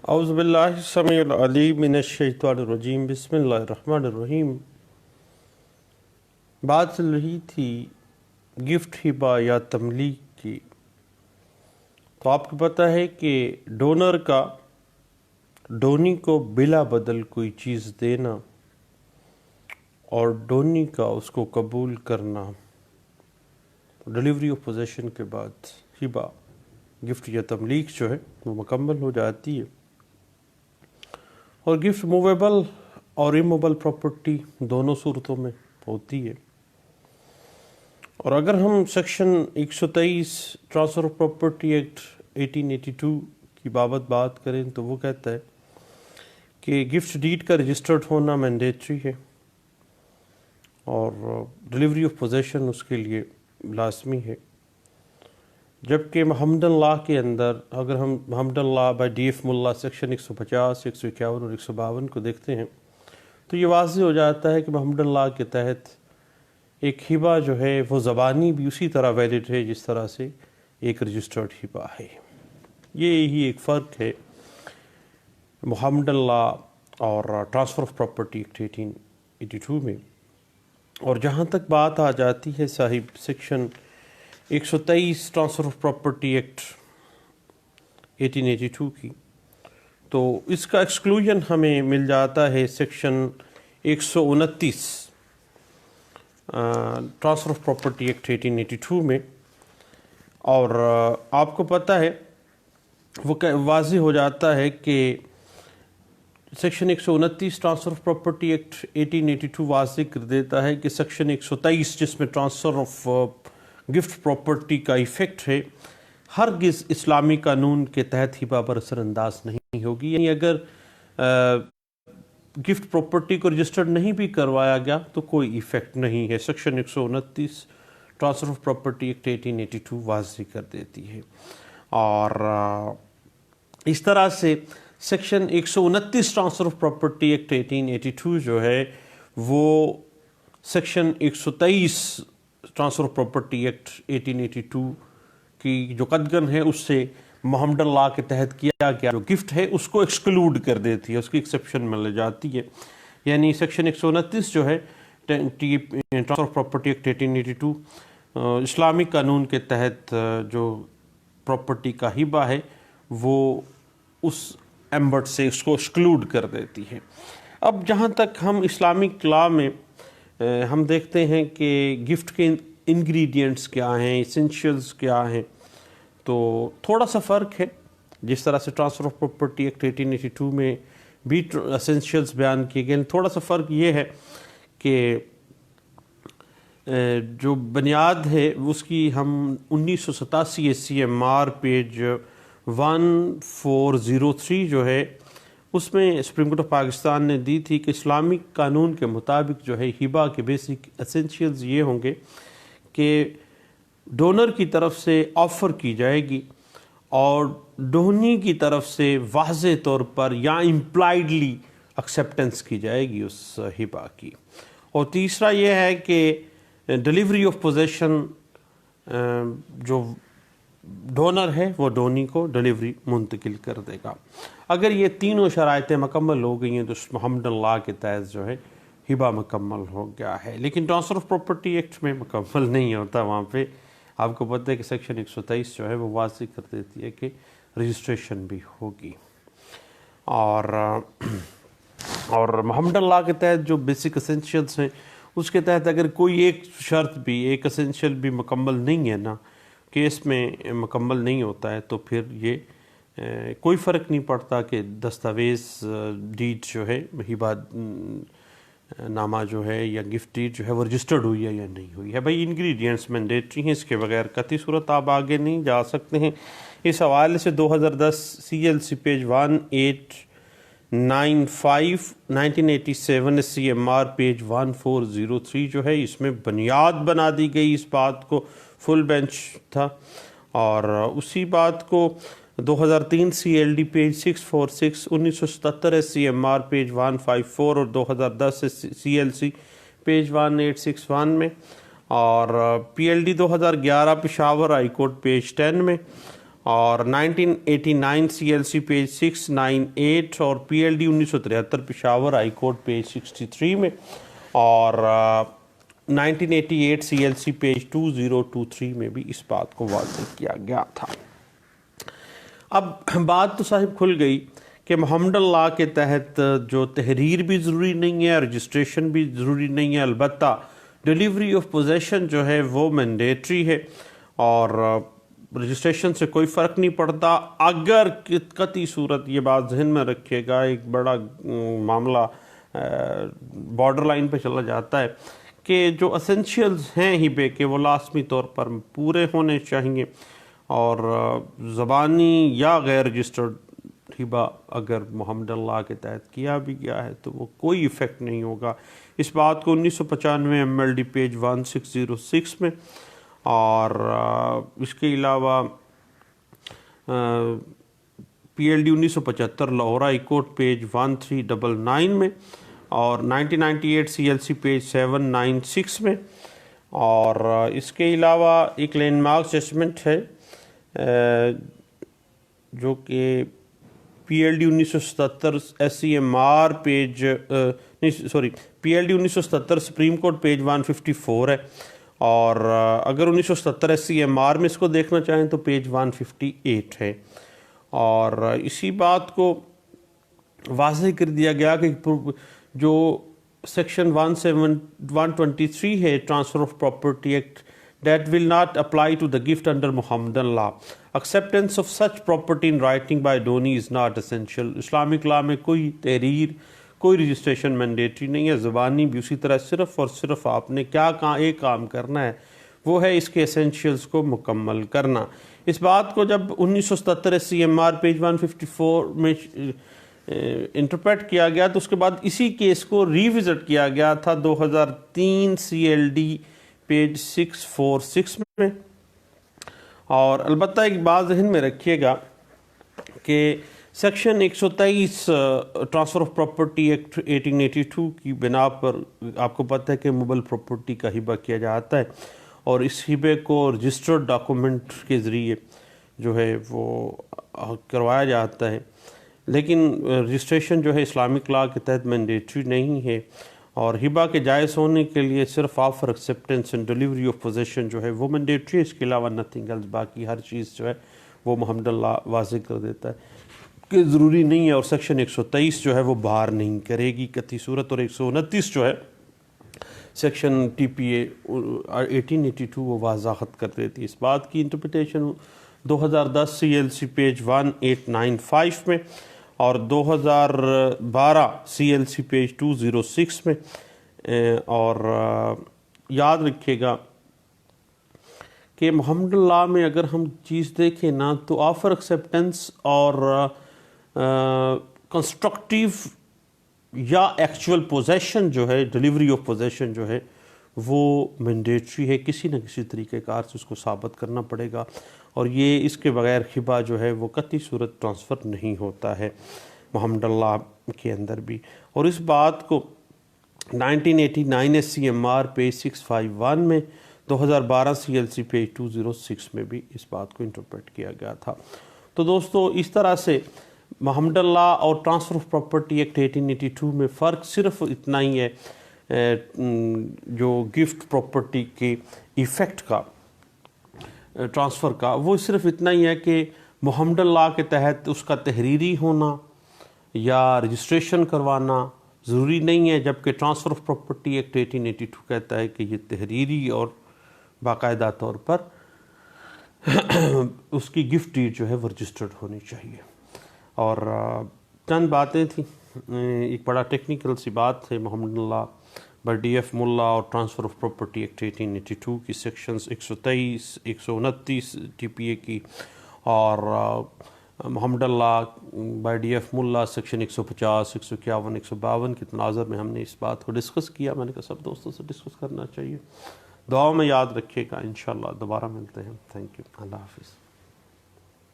اعوذ باللہ السمیع العلیم من الشیطان الرجیم بسم اللہ الرحمن الرحیم۔ بات چل رہی تھی گفٹ ہبہ یا تملیک کی، تو آپ کو پتہ ہے کہ ڈونر کا ڈونی کو بلا بدل کوئی چیز دینا اور ڈونی کا اس کو قبول کرنا، ڈیلیوری آف پوزیشن کے بعد ہبہ گفٹ یا تملیک جو ہے وہ مکمل ہو جاتی ہے۔ اور گفٹ موویبل اور اموویبل پراپرٹی دونوں صورتوں میں ہوتی ہے۔ اور اگر ہم section 123 transfer of property act 1882 کی بات کریں تو وہ کہتا ہے کہ گفٹ ڈیڈ کا رجسٹرڈ ہونا مینڈیٹری ہے اور ڈیلیوری آف پوزیشن اس کے لیے لازمی ہے، جبکہ محمدن لاء کے اندر اگر ہم محمدن لاء بائی ڈی ایف ملا سیکشن 150، 151 اور 152 کو دیکھتے ہیں تو یہ واضح ہو جاتا ہے کہ محمدن لاء کے تحت ایک ہبہ جو ہے وہ زبانی بھی اسی طرح ویلڈ ہے جس طرح سے ایک رجسٹرڈ ہبہ ہے۔ یہی ایک فرق ہے محمدن لاء اور ٹرانسفر آف پراپرٹی ایکٹ 1882 میں۔ اور جہاں تک بات آ جاتی ہے صاحب section 123 transfer of property act 1882 کی، تو اس کا ایکسکلوژن ہمیں مل جاتا ہے section 129 transfer of property act 1882 میں۔ اور آپ کو پتہ ہے وہ واضح ہو جاتا ہے کہ section 129 transfer of property act 1882 واضح کر دیتا ہے کہ سیکشن 123 جس میں ٹرانسفر آف گفٹ پراپرٹی کا ایفیکٹ ہے ہرگز اسلامی قانون کے تحت ہبہ پر اثر انداز نہیں ہوگی، یعنی اگر گفٹ پراپرٹی کو رجسٹرڈ نہیں بھی کروایا گیا تو کوئی ایفیکٹ نہیں ہے۔ Section 129 transfer of property act 1882 واضح کر دیتی ہے۔ اور اس طرح سے section 129 transfer of property act 1882 جو ہے وہ section 123 transfer of property act 1882 کی جو قدغن ہے اس سے محمدن لاء کے تحت کیا گیا جو گفٹ ہے اس کو ایکسکلوڈ کر دیتی ہے، اس کی ایکسیپشن میں لے جاتی ہے۔ یعنی سیکشن 129 جو ہے ٹرانسفر آف پراپرٹی ایکٹ 1882 اسلامی قانون کے تحت جو پراپرٹی کا ہبہ ہے وہ اس ایمبٹ سے اس کو ایکسکلوڈ کر دیتی ہے۔ اب جہاں تک ہم اسلامک لاء میں ہم دیکھتے ہیں کہ گفٹ کے انگریڈینٹس کیا ہیں، اسینشیلز کیا ہیں، تو تھوڑا سا فرق ہے۔ جس طرح سے ٹرانسفر آف پراپرٹی ایکٹ 1882 میں بھی اسینشیلز بیان کیے گئے، تھوڑا سا فرق یہ ہے کہ جو بنیاد ہے اس کی ہم 1987 SCMR پیج 1403 جو ہے اس میں سپریم کورٹ آف پاکستان نے دی تھی کہ اسلامی قانون کے مطابق جو ہے ہبہ کے بیسک اسینشیلز یہ ہوں گے کہ ڈونر کی طرف سے آفر کی جائے گی اور ڈونی کی طرف سے واضح طور پر یا امپلائڈلی ایکسیپٹنس کی جائے گی اس ہبہ کی۔ اور تیسرا یہ ہے کہ ڈیلیوری آف پوزیشن جو ڈونر ہے وہ ڈونی کو ڈیلیوری منتقل کر دے گا۔ اگر یہ تینوں شرائطیں مکمل ہو گئی ہیں تو محمدن لاء کے تحت جو ہے ہبہ مکمل ہو گیا ہے، لیکن ٹرانسفر آف پراپرٹی ایکٹ میں مکمل نہیں ہوتا۔ وہاں پہ آپ کو پتہ ہے کہ سیکشن 123 جو ہے وہ واضح کر دیتی ہے کہ رجسٹریشن بھی ہوگی۔ اور محمدن لاء کے تحت جو بیسک اسینشیلز ہیں اس کے تحت اگر کوئی ایک شرط بھی ایک اسینشیل بھی مکمل نہیں ہے نا، کیس میں مکمل نہیں ہوتا ہے، تو پھر یہ کوئی فرق نہیں پڑتا کہ دستاویز ڈیڈ جو ہے ہبہ نامہ جو ہے یا گفٹ ڈیڈ جو ہے وہ رجسٹرڈ ہوئی ہے یا نہیں ہوئی ہے۔ بھائی انگریڈینٹس مینڈیٹری ہیں، اس کے بغیر قطعی صورت آپ آگے نہیں جا سکتے ہیں۔ اس حوالے سے 2010 CLC پیج 1895 1987 SCMR پیج 1403 جو ہے اس میں بنیاد بنا دی گئی اس بات کو، فل بینچ تھا، اور اسی بات کو 2003 CLD پیج 646 1977 SCMR پیج 154 اور 2010 CLC پیج 1861 میں، اور PLD 2011 Peshawar high court page 10 میں، اور 1989 CLC پیج 698 اور PLD 1973 Peshawar high court page 63 میں، اور 1988 CLC پیج 2023 میں بھی اس بات کو واضح کیا گیا تھا۔ اب بات تو صاحب کھل گئی کہ محمد لاء کے تحت جو تحریر بھی ضروری نہیں ہے، رجسٹریشن بھی ضروری نہیں ہے، البتہ ڈیلیوری آف پوزیشن جو ہے وہ مینڈیٹری ہے، اور رجسٹریشن سے کوئی فرق نہیں پڑتا۔ اگر قطعی صورت، یہ بات ذہن میں رکھیے گا، ایک بڑا معاملہ بارڈر لائن پہ چلا جاتا ہے کہ جو اسینشیلز ہیں ہبے کے، وہ لازمی طور پر پورے ہونے چاہیے، اور زبانی یا غیر رجسٹرڈ ہبہ اگر محمد لاء کے تحت کیا بھی گیا ہے تو وہ کوئی ایفیکٹ نہیں ہوگا۔ اس بات کو 1995 MLD پیج 1606 میں، اور اس کے علاوہ PLD 1975 Lahore high court page 1399 میں، اور 1998 CLC پیج 796 میں، اور اس کے علاوہ ایک لینڈ مارک ججمنٹ ہے جو کہ PLD 1977 SCMR page PLD 1977 supreme court page 154 ہے، اور اگر 1977 SCMR میں اس کو دیکھنا چاہیں تو پیج 158 ہے۔ اور اسی بات کو واضح کر دیا گیا کہ جو سیکشن 123 ہے transfer of property act, that will not apply to the gift under Mohammedan law. Acceptance of such property in writing by donee is not essential. Islamic law میں کوئی تحریر، کوئی رجسٹریشن مینڈیٹری نہیں ہے، زبانی بھی اسی طرح۔ صرف اور صرف آپ نے کیا ایک کام کرنا ہے، وہ ہے اس کے اسینشیلز کو مکمل کرنا۔ اس بات کو جب 1977 SCMR پیج 154 میں انٹرپریٹ کیا گیا تو اس کے بعد اسی کیس کو ریوزٹ کیا گیا تھا 2003 CLD پیج 646 میں۔ اور البتہ ایک بات ذہن میں رکھیے گا کہ section 123 transfer of property act 1882 کی بنا پر آپ کو پتہ ہے کہ موبل پراپرٹی کا ہبہ کیا جاتا ہے، اور اس ہبے کو رجسٹرڈ ڈاکومنٹ کے ذریعے جو ہے وہ کروایا جاتا ہے، لیکن رجسٹریشن جو ہے اسلامک لاء کے تحت مینڈیٹری نہیں ہے، اور ہبہ کے جائز ہونے کے لیے صرف offer acceptance and delivery of position جو ہے وہ مینڈیٹری ہے، اس کے علاوہ نتھنگ ایلس، باقی ہر چیز جو ہے وہ محمد لاء واضح کر دیتا ہے کہ ضروری نہیں ہے، اور سیکشن 123 جو ہے وہ باہر نہیں کرے گی قطعی صورت، اور 129 جو ہے سیکشن TPA 1882 وہ وضاحت کر دیتی ہے۔ اس بات کی انٹرپریٹیشن 2010 CLC پیج 1895 میں، اور 2012 CLC پیج 206 میں، اور یاد رکھیے گا کہ محمد لاء میں اگر ہم چیز دیکھیں نا تو آفر ایکسیپٹنس اور کنسٹرکٹیو یا ایکچول پوزیشن جو ہے، ڈیلیوری آف پوزیشن جو ہے وہ مینڈیٹری ہے، کسی نہ کسی طریقہ کار سے اس کو ثابت کرنا پڑے گا، اور یہ اس کے بغیر ہبہ جو ہے وہ قطعی صورت ٹرانسفر نہیں ہوتا ہے محمد لاء کے اندر بھی۔ اور اس بات کو 1989 SCMR پیج 651 میں، 2012 CLC پیج 206 میں بھی اس بات کو انٹرپریٹ کیا گیا تھا۔ تو دوستو اس طرح سے محمد لاء اور ٹرانسفر آف پراپرٹی ایکٹ 1882 میں فرق صرف اتنا ہی ہے، جو گفٹ پراپرٹی کے ایفیکٹ کا، ٹرانسفر کا، وہ صرف اتنا ہی ہے کہ محمد لاء کے تحت اس کا تحریری ہونا یا رجسٹریشن کروانا ضروری نہیں ہے، جبکہ ٹرانسفر آف پراپرٹی ایکٹ 1882 کہتا ہے کہ یہ تحریری اور باقاعدہ طور پر اس کی گفٹ ڈیڈ جو ہے وہ رجسٹرڈ ہونی چاہیے۔ اور چند باتیں تھیں، ایک بڑا ٹیکنیکل سی بات ہے محمد لاء بائی DF ملا اور ٹرانسفر آف پراپرٹی ایکٹ 1882 کی سیکشنز 123 129 TPA کی، اور محمد لاء بائی DF ملا سیکشن 150 151 152 کے تناظر میں ہم نے اس بات کو ڈسکس کیا۔ میں نے کہا سب دوستوں سے ڈسکس کرنا چاہیے، دعاؤں میں یاد رکھیے گا، انشاءاللہ دوبارہ ملتے ہیں۔ تھینک یو، اللہ حافظ۔